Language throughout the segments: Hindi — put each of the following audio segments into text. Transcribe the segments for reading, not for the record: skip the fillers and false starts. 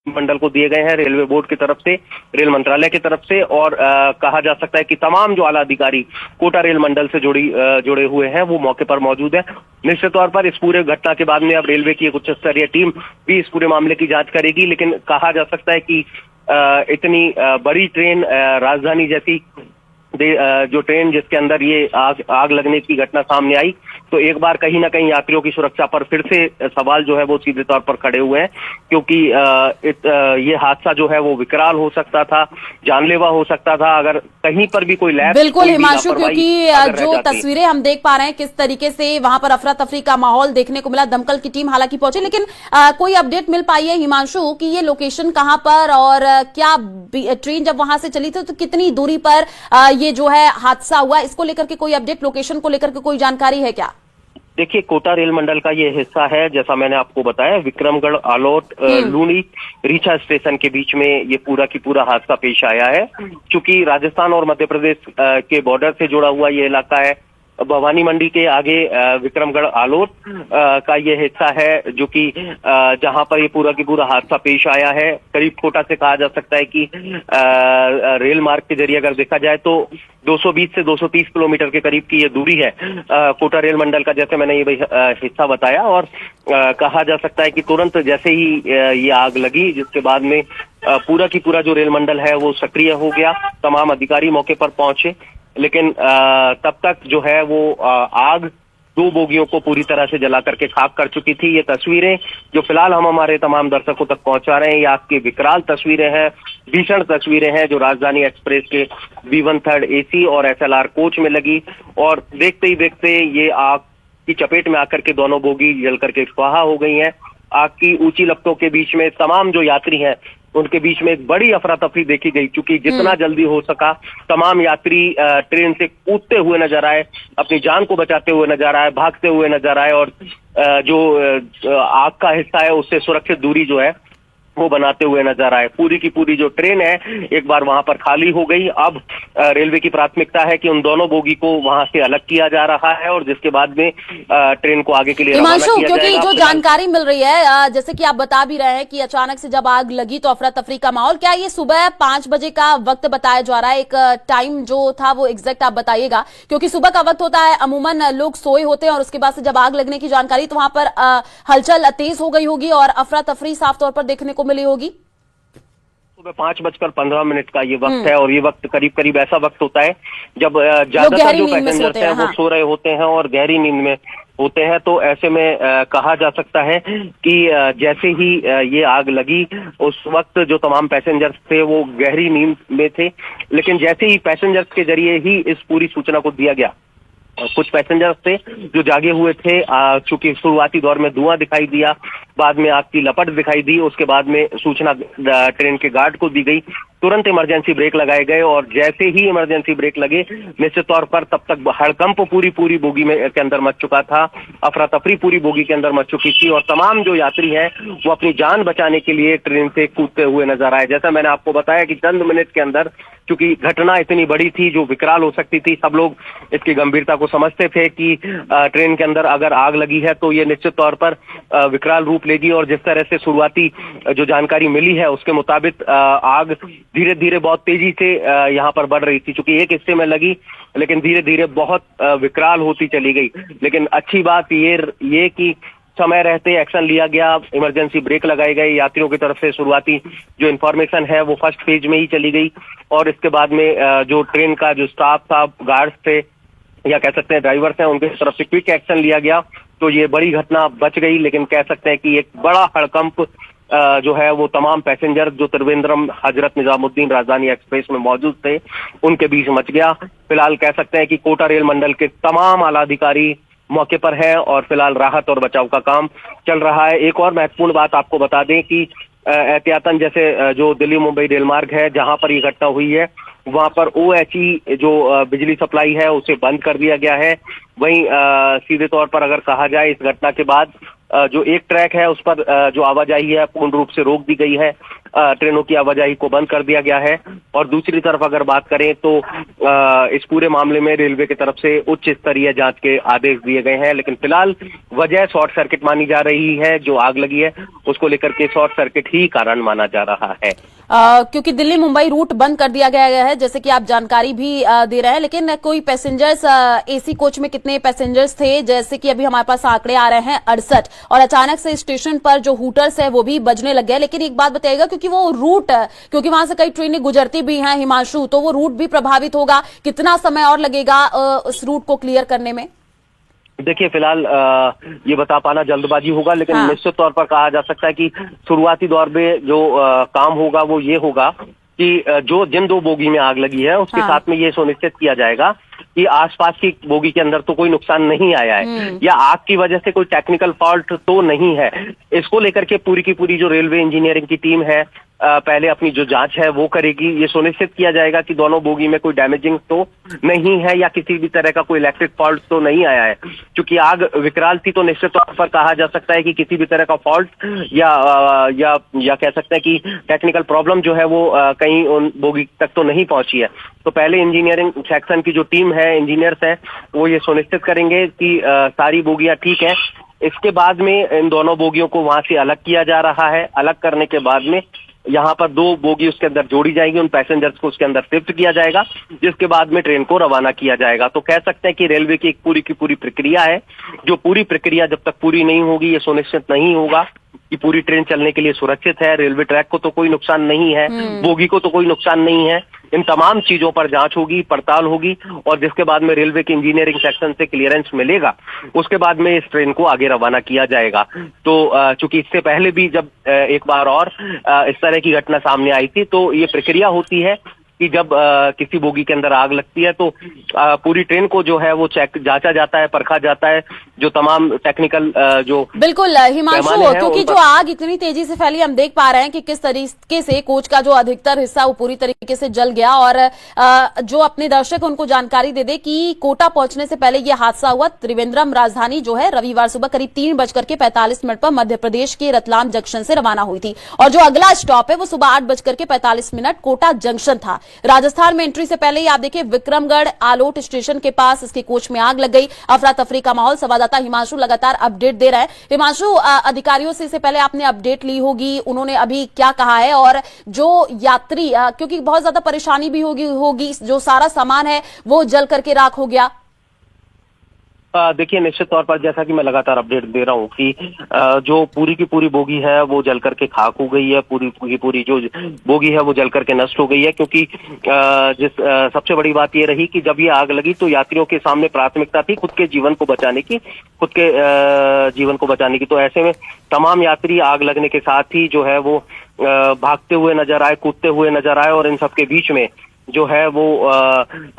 मंडल को दिए गए हैं रेलवे बोर्ड की तरफ से, रेल मंत्रालय की तरफ से। और कहा जा सकता है कि तमाम जो आला अधिकारी कोटा रेल मंडल से जुड़े हुए हैं वो मौके पर मौजूद है। निश्चित तौर पर इस पूरे घटना के बाद में अब रेलवे की एक उच्च स्तरीय टीम भी इस पूरे मामले की जांच करेगी, लेकिन कहा जा सकता है कि इतनी बड़ी ट्रेन, राजधानी जैसी जो ट्रेन जिसके अंदर ये आग लगने की घटना सामने आई, तो एक बार कहीं ना कहीं यात्रियों की सुरक्षा पर फिर से सवाल जो है वो सीधे तौर पर खड़े हुए हैं, क्योंकि ये हादसा जो है वो विकराल हो सकता था, जानलेवा हो सकता था अगर कहीं पर भी कोई लैप्स। बिल्कुल हिमांशु, क्योंकि जो तस्वीरें हम देख पा रहे हैं किस तरीके से वहां पर अफरा तफरी का माहौल देखने को मिला। दमकल की टीम हालांकि पहुंची, लेकिन कोई अपडेट मिल पाई है हिमांशु कि ये लोकेशन कहां पर, और क्या ट्रेन जब वहां से चली थी तो कितनी दूरी पर ये जो है हादसा हुआ, इसको लेकर के कोई अपडेट, लोकेशन को लेकर के कोई जानकारी है क्या? देखिए, कोटा रेल मंडल का ये हिस्सा है, जैसा मैंने आपको बताया, विक्रमगढ़ आलोट लूनी रीछा स्टेशन के बीच में ये पूरा की पूरा हादसा पेश आया है। चूंकि राजस्थान और मध्य प्रदेश के बॉर्डर से जुड़ा हुआ ये इलाका है, भवानी मंडी के आगे विक्रमगढ़ आलोट का ये हिस्सा है जो कि जहां पर ये पूरा की पूरा हादसा पेश आया है। करीब कोटा से कहा जा सकता है कि रेल मार्ग के जरिए अगर देखा जाए तो 220 से 230 किलोमीटर के करीब की ये दूरी है कोटा रेल मंडल का, जैसे मैंने ये हिस्सा बताया। और कहा जा सकता है कि तुरंत जैसे ही ये आग लगी, जिसके बाद में पूरा की पूरा जो रेल मंडल है वो सक्रिय हो गया, तमाम अधिकारी मौके पर पहुंचे, लेकिन तब तक जो है वो आग 2 बोगियों को पूरी तरह से जला करके खाक कर चुकी थी। ये तस्वीरें जो फिलहाल हम हमारे तमाम दर्शकों तक पहुंचा रहे हैं, ये आग की विकराल तस्वीरें हैं, भीषण तस्वीरें हैं जो राजधानी एक्सप्रेस के V1 3rd AC और SLR कोच में लगी। और देखते ही देखते ये आग की चपेट में आकर के दोनों बोगी जल करके स्वाहा हो गई हैं। आग की ऊंची लपटों के बीच में तमाम जो यात्री हैं उनके बीच में एक बड़ी अफरा तफरी देखी गई, क्योंकि जितना जल्दी हो सका तमाम यात्री ट्रेन से कूदते हुए नजर आए, अपनी जान को बचाते हुए नजर आए, भागते हुए नजर आए, और जो आग का हिस्सा है उससे सुरक्षित दूरी जो है वो बनाते हुए नजर आए। पूरी की पूरी जो ट्रेन है एक बार वहां पर खाली हो गई। अब रेलवे की प्राथमिकता है कि उन दोनों बोगी को वहां से अलग किया जा रहा है और जिसके बाद में ट्रेन को आगे के लिए रवाना किया जाएगा। क्योंकि जो जानकारी मिल रही है, जैसे कि आप बता भी रहे हैं कि अचानक से जब आग लगी तो अफरा तफरी का माहौल, क्या ये सुबह 5 बजे का वक्त बताया जा रहा है? एक टाइम जो था वो एग्जैक्ट आप बताइएगा, क्योंकि सुबह का वक्त होता है, अमूमन लोग सोए होते हैं, और उसके बाद से जब आग लगने की जानकारी तो वहां पर हलचल तेज हो गई होगी और अफरा तफरी साफ तौर पर देखने को मिली होगी। सुबह 5:15 का ये वक्त है, और ये वक्त करीब करीब ऐसा वक्त होता है जब ज्यादातर जो पैसेंजर्स हैं वो सो रहे होते हैं और गहरी नींद में होते हैं। तो ऐसे में कहा जा सकता है कि जैसे ही ये आग लगी उस वक्त जो तमाम पैसेंजर्स थे वो गहरी नींद में थे, लेकिन जैसे ही पैसेंजर्स के जरिए ही इस पूरी सूचना को दिया गया, कुछ पैसेंजर्स थे जो जागे हुए थे, चूंकि शुरुआती दौर में धुआं दिखाई दिया, बाद में आग की लपट दिखाई दी, उसके बाद में सूचना ट्रेन के गार्ड को दी गई, तुरंत इमरजेंसी ब्रेक लगाए गए, और जैसे ही इमरजेंसी ब्रेक लगे निश्चित तौर पर तब तक हड़कंप पूरी बोगी में के अंदर मच चुका था, अफरा तफरी पूरी बोगी के अंदर मच चुकी थी, और तमाम जो यात्री हैं वो अपनी जान बचाने के लिए ट्रेन से कूदते हुए नजर आए। जैसा मैंने आपको बताया कि चंद मिनट के अंदर, चूंकि घटना इतनी बड़ी थी जो विकराल हो सकती थी, सब लोग इसकी गंभीरता को समझते थे कि ट्रेन के अंदर अगर आग लगी है तो ये निश्चित तौर पर विकराल रूप लेगी। और जिस तरह से शुरुआती जो जानकारी मिली है उसके मुताबिक आग धीरे धीरे बहुत तेजी से यहाँ पर बढ़ रही थी, चूंकि एक हिस्से में लगी लेकिन धीरे धीरे बहुत विकराल होती चली गई। लेकिन अच्छी बात ये कि समय रहते एक्शन लिया गया, इमरजेंसी ब्रेक लगाए गए, यात्रियों की तरफ से शुरुआती जो इन्फॉर्मेशन है वो फर्स्ट फेज में ही चली गई, और इसके बाद में जो ट्रेन का जो स्टाफ था, गार्ड्स थे या कह सकते हैं ड्राइवर्स हैं, उनकी तरफ से क्विक एक्शन लिया गया, तो ये बड़ी घटना बच गई। लेकिन कह सकते हैं कि एक बड़ा हड़कंप जो है वो तमाम पैसेंजर जो त्रिवेंद्रम हजरत निजामुद्दीन राजधानी एक्सप्रेस में मौजूद थे उनके बीच मच गया। फिलहाल कह सकते हैं कि कोटा रेल मंडल के तमाम आला अधिकारी मौके पर है और फिलहाल राहत और बचाव का काम चल रहा है। एक और महत्वपूर्ण बात आपको बता दें कि एहतियातन जैसे जो दिल्ली मुंबई रेल मार्ग है जहां पर ये घटना हुई है वहां पर OHE जो बिजली सप्लाई है उसे बंद कर दिया गया है। वहीं सीधे तौर पर अगर कहा जाए इस घटना के बाद जो एक ट्रैक है उस पर जो आवाजाही है पूर्ण रूप से रोक दी गई है। ट्रेनों की आवाजाही को बंद कर दिया गया है। और दूसरी तरफ अगर बात करें तो इस पूरे मामले में रेलवे की तरफ से उच्च स्तरीय जांच के आदेश दिए गए हैं, लेकिन फिलहाल वजह शॉर्ट सर्किट मानी जा रही है। जो आग लगी है उसको लेकर के शॉर्ट सर्किट ही कारण माना जा रहा है। क्योंकि दिल्ली मुंबई रूट बंद कर दिया गया है, जैसे कि आप जानकारी भी दे रहे हैं, लेकिन कोई पैसेंजर्स एसी कोच में कितने पैसेंजर्स थे? जैसे कि अभी हमारे पास आंकड़े आ रहे हैं 68, और अचानक से स्टेशन पर जो हूटर्स है वो भी बजने लग गए। लेकिन एक बात बताइएगा, क्योंकि वो रूट, क्योंकि वहां से कई ट्रेनें गुजरती भी हैं हिमांशु, तो वो रूट भी प्रभावित होगा। कितना समय और लगेगा उस रूट को क्लियर करने में? देखिए, फिलहाल ये बता पाना जल्दबाजी होगा, लेकिन हाँ। निश्चित तौर पर कहा जा सकता है कि शुरुआती दौर में जो काम होगा वो ये होगा कि जो जिन 2 बोगी में आग लगी है उसके हाँ। साथ में ये सुनिश्चित किया जाएगा कि आसपास की बोगी के अंदर तो कोई नुकसान नहीं आया है या आग की वजह से कोई टेक्निकल फॉल्ट तो नहीं है। इसको लेकर के पूरी की पूरी जो रेलवे इंजीनियरिंग की टीम है पहले अपनी जो जांच है वो करेगी। ये सुनिश्चित किया जाएगा कि दोनों बोगी में कोई डैमेजिंग तो नहीं है या किसी भी तरह का कोई इलेक्ट्रिक फॉल्ट तो नहीं आया है। क्योंकि आग विकराल थी तो निश्चित तौर पर कहा जा सकता है कि किसी भी तरह का फॉल्ट या कह सकते हैं कि टेक्निकल प्रॉब्लम जो है वो कहीं उन बोगी तक तो नहीं पहुंची है। तो पहले इंजीनियरिंग सेक्शन की जो टीम है, इंजीनियर्स हैं, वो ये सुनिश्चित करेंगे कि सारी बोगियां ठीक है। इसके बाद में इन दोनों बोगियों को वहां से अलग किया जा रहा है। अलग करने के बाद में यहाँ पर 2 बोगी उसके अंदर जोड़ी जाएगी, उन पैसेंजर्स को उसके अंदर शिफ्ट किया जाएगा, जिसके बाद में ट्रेन को रवाना किया जाएगा। तो कह सकते हैं कि रेलवे की एक पूरी की पूरी प्रक्रिया है। जो पूरी प्रक्रिया जब तक पूरी नहीं होगी, ये सुनिश्चित नहीं होगा कि पूरी ट्रेन चलने के लिए सुरक्षित है, रेलवे ट्रैक को तो कोई नुकसान नहीं है, बोगी को तो कोई नुकसान नहीं है। इन तमाम चीजों पर जांच होगी, पड़ताल होगी, और जिसके बाद में रेलवे के इंजीनियरिंग सेक्शन से क्लियरेंस मिलेगा, उसके बाद में इस ट्रेन को आगे रवाना किया जाएगा। तो चूंकि इससे पहले भी जब एक बार और इस तरह की घटना सामने आई थी, तो ये प्रक्रिया होती है कि जब किसी बोगी के अंदर आग लगती है तो पूरी ट्रेन को जो है वो जांचा जाता है, परखा जाता है, जो तमाम टेक्निकल जो बिल्कुल हिमांशु, क्योंकि जो आग इतनी तेजी से फैली, हम देख पा रहे हैं कि किस तरीके से कोच का जो अधिकतर हिस्सा वो पूरी तरीके से जल गया। और जो अपने दर्शक उनको जानकारी दे दे कि कोटा पहुंचने से पहले ये हादसा हुआ। त्रिवेंद्रम राजधानी जो है रविवार सुबह करीब 3:45 पर मध्य प्रदेश के रतलाम जंक्शन से रवाना हुई थी, और जो अगला स्टॉप है वो सुबह 8:45 कोटा जंक्शन था। राजस्थान में एंट्री से पहले ही आप देखिए विक्रमगढ़ आलोट स्टेशन के पास इसके कोच में आग लग गई। अफरा तफरी का माहौल। संवाददाता हिमांशु लगातार अपडेट दे रहा है। हिमांशु, अधिकारियों से इससे पहले आपने अपडेट ली होगी, उन्होंने अभी क्या कहा है? और जो यात्री, क्योंकि बहुत ज्यादा परेशानी भी होगी, जो सारा सामान है वो जल करके राख हो गया। देखिए, निश्चित तौर पर जैसा कि मैं लगातार अपडेट दे रहा हूँ कि जो पूरी की पूरी बोगी है वो जल करके खाक हो गई है। पूरी की पूरी जो बोगी है वो जल करके नष्ट हो गई है। क्योंकि सबसे बड़ी बात ये रही कि जब ये आग लगी तो यात्रियों के सामने प्राथमिकता थी खुद के जीवन को बचाने की, तो ऐसे में तमाम यात्री आग लगने के साथ ही जो है वो भागते हुए नजर आए, कूदते हुए नजर आए, और इन सबके बीच में जो है वो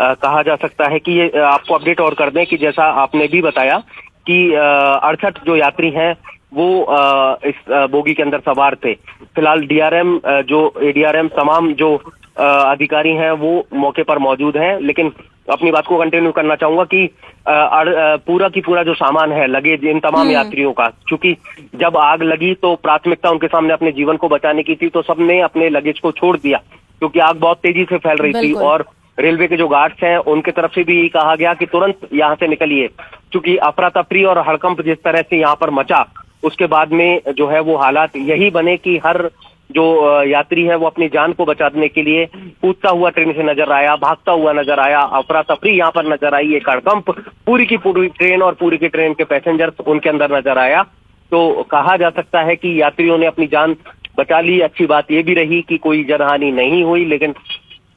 कहा जा सकता है कि ये आपको अपडेट और कर दें कि जैसा आपने भी बताया कि 68 जो यात्री हैं वो इस बोगी के अंदर सवार थे। फिलहाल डीआरएम, जो एडीआरएम, तमाम जो अधिकारी हैं वो मौके पर मौजूद हैं। लेकिन अपनी बात को कंटिन्यू करना चाहूंगा कि पूरा की पूरा जो सामान है, लगेज, इन तमाम यात्रियों का, क्योंकि जब आग लगी तो प्राथमिकता उनके सामने अपने जीवन को बचाने की थी, तो सबने अपने लगेज को छोड़ दिया क्योंकि आग बहुत तेजी से फैल रही थी। और रेलवे के जो गार्ड्स हैं उनके तरफ से भी कहा गया कि तुरंत यहाँ से निकलिए, क्योंकि अफरा तफरी और हड़कंप जिस तरह से यहाँ पर मचा, उसके बाद में जो है वो हालात यही बने कि हर जो यात्री है वो अपनी जान को बचाने के लिए कूदता हुआ ट्रेन से नजर आया, भागता हुआ नजर आया, अफरा तफरी यहाँ पर नजर आई, एक हड़कंप पूरी की पूरी ट्रेन और पूरी की ट्रेन के पैसेंजर्स उनके अंदर नजर आया। तो कहा जा सकता है कि यात्रियों ने अपनी जान बचा ली। अच्छी बात ये भी रही कि कोई जनहानि नहीं हुई, लेकिन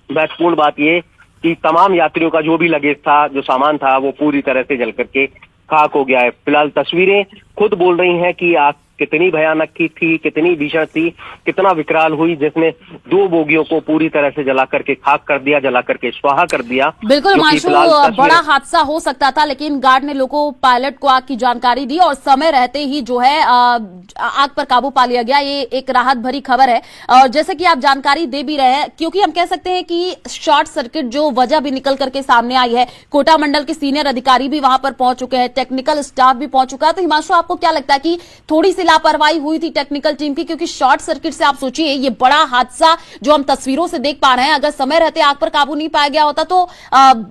महत्वपूर्ण बात ये कि तमाम यात्रियों का जो भी लगेज था, जो सामान था, वो पूरी तरह से जल करके खाक हो गया है। फिलहाल तस्वीरें खुद बोल रही हैं कि आग कितनी भयानक की थी, कितनी भीषण थी, कितना विकराल हुई, जिसने 2 बोगियों को पूरी तरह से जला करके खाक कर दिया, जला करके स्वाहा कर दिया। बिल्कुल हिमांशु, बड़ा हादसा हो सकता था, लेकिन गार्ड ने लोगों, पायलट को आग की जानकारी दी और समय रहते ही जो है आग पर काबू पा लिया गया। ये एक राहत भरी खबर है। और जैसे कि आप जानकारी दे भी रहे हैं, क्योंकि हम कह सकते हैं कि शॉर्ट सर्किट जो वजह भी निकल करके सामने आई है, कोटा मंडल के सीनियर अधिकारी भी वहां पर पहुंच चुके हैं, टेक्निकल स्टाफ भी पहुंच चुका है। तो हिमांशु, आपको क्या लगता है कि थोड़ी सी लापरवाही हुई थी टेक्निकल टीम की, क्योंकि शॉर्ट सर्किट से आप सोचिए ये बड़ा हादसा जो हम तस्वीरों से देख पा रहे हैं, अगर समय रहते आग पर काबू नहीं पाया गया होता तो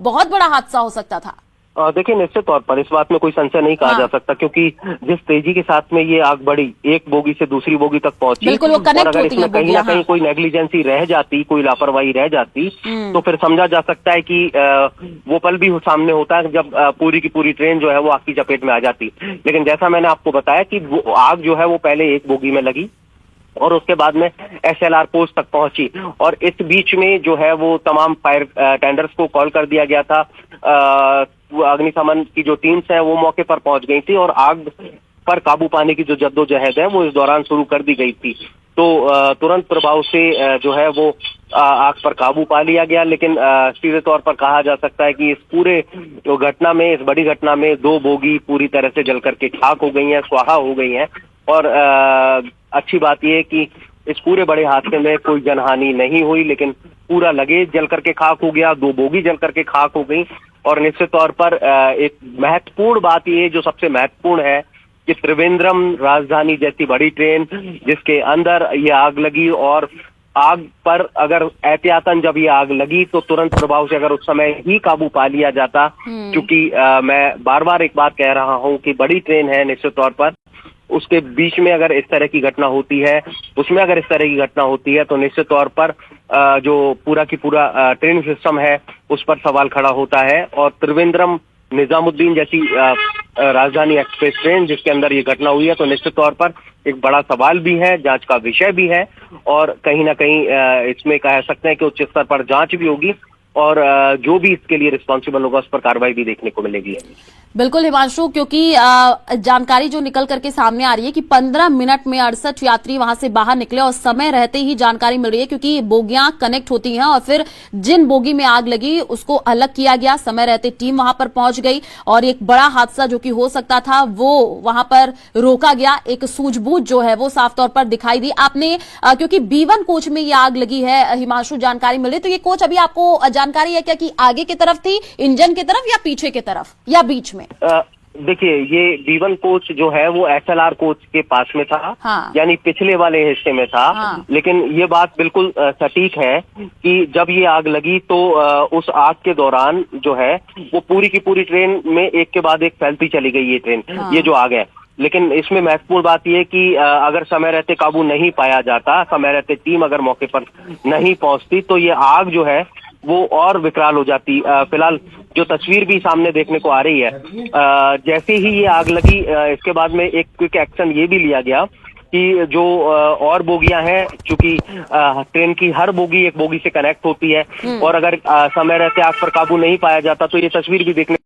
बहुत बड़ा हादसा हो सकता था। देखिए, निश्चित तौर पर इस बात में कोई संशय नहीं कहा जा सकता, क्योंकि जिस तेजी के साथ में ये आग बढ़ी, एक बोगी से दूसरी बोगी तक पहुंची, बिल्कुल, वो कनेक्ट और अगर होती इसमें कहीं ना कहीं कोई नेग्लिजेंसी रह जाती, कोई लापरवाही रह जाती, तो फिर समझा जा सकता है कि वो पल भी सामने होता है जब पूरी की पूरी ट्रेन जो है वो आग की चपेट में आ जाती। लेकिन जैसा मैंने आपको बताया कि वो आग जो है वो पहले एक बोगी में लगी और उसके बाद में SLR पोस्ट तक पहुंची, और इस बीच में जो है वो तमाम फायर टेंडर्स को कॉल कर दिया गया था। अग्निशमन की जो टीम्स है वो मौके पर पहुंच गई थी और आग पर काबू पाने की जो जद्दोजहद है वो इस दौरान शुरू कर दी गई थी। तो तुरंत प्रभाव से जो है वो आग पर काबू पा लिया गया। लेकिन सीधे तौर पर कहा जा सकता है कि इस पूरे घटना में, इस बड़ी घटना में 2 बोगी पूरी तरह से जल करके खाक हो गई हैं, स्वाहा हो गई हैं। और अच्छी बात यह है कि इस पूरे बड़े हादसे में कोई जनहानि नहीं हुई, लेकिन पूरा लगेज जल करके खाक हो गया, 2 बोगी जल करके खाक हो गई। और निश्चित तौर पर एक महत्वपूर्ण बात ये, जो सबसे महत्वपूर्ण है, कि त्रिवेंद्रम राजधानी जैसी बड़ी ट्रेन जिसके अंदर ये आग लगी, और आग पर अगर एहतियातन जब ये आग लगी तो तुरंत प्रभाव से अगर उस समय ही काबू पा लिया जाता, क्योंकि मैं बार बार एक बात कह रहा हूं कि बड़ी ट्रेन है, निश्चित तौर पर उसके बीच में अगर इस तरह की घटना होती है, उसमें अगर इस तरह की घटना होती है, तो निश्चित तौर पर जो पूरा की पूरा ट्रेन सिस्टम है उस पर सवाल खड़ा होता है। और त्रिवेंद्रम निजामुद्दीन जैसी राजधानी एक्सप्रेस ट्रेन जिसके अंदर ये घटना हुई है, तो निश्चित तौर पर एक बड़ा सवाल भी है, जांच का विषय भी है, और कहीं ना कहीं इसमें कह सकते हैं कि उच्च स्तर पर जांच भी होगी, और जो भी इसके लिए रिस्पॉन्सिबल होगा उस पर कार्रवाई भी देखने को मिलेगी। बिल्कुल हिमांशु, क्योंकि जानकारी जो निकल करके सामने आ रही है कि 15 मिनट में 68 यात्री वहां से बाहर निकले, और समय रहते ही जानकारी मिल रही है क्योंकि बोगियां कनेक्ट होती हैं और फिर जिन बोगी में आग लगी उसको अलग किया गया, समय रहते टीम वहां पर पहुंच गई और एक बड़ा हादसा जो कि हो सकता था वो वहां पर रोका गया। एक सूझबूझ जो है वो साफ तौर पर दिखाई दी आपने, क्योंकि B1 कोच में ये आग लगी है हिमांशु, जानकारी मिल रही। तो ये कोच अभी आपको जानकारी है क्या कि आगे की तरफ थी, इंजन की तरफ, या पीछे की तरफ, या बीच में? देखिए, ये B1 कोच जो है वो SLR कोच के पास में था, हाँ। यानी पिछले वाले हिस्से में था। हाँ। लेकिन ये बात बिल्कुल सटीक है कि जब ये आग लगी तो उस आग के दौरान जो है वो पूरी की पूरी ट्रेन में एक के बाद एक फैलती चली गई ये ट्रेन, हाँ। ये जो आग है। लेकिन इसमें महत्वपूर्ण बात यह कि अगर समय रहते काबू नहीं पाया जाता, समय रहते टीम अगर मौके पर नहीं पहुंचती, तो ये आग जो है वो और विकराल हो जाती। फिलहाल जो तस्वीर भी सामने देखने को आ रही है, जैसे ही ये आग लगी इसके बाद में एक क्विक एक्शन ये भी लिया गया कि जो और बोगियां हैं, चूंकि ट्रेन की हर बोगी एक बोगी से कनेक्ट होती है, और अगर समय रहते आग पर काबू नहीं पाया जाता तो ये तस्वीर भी देखने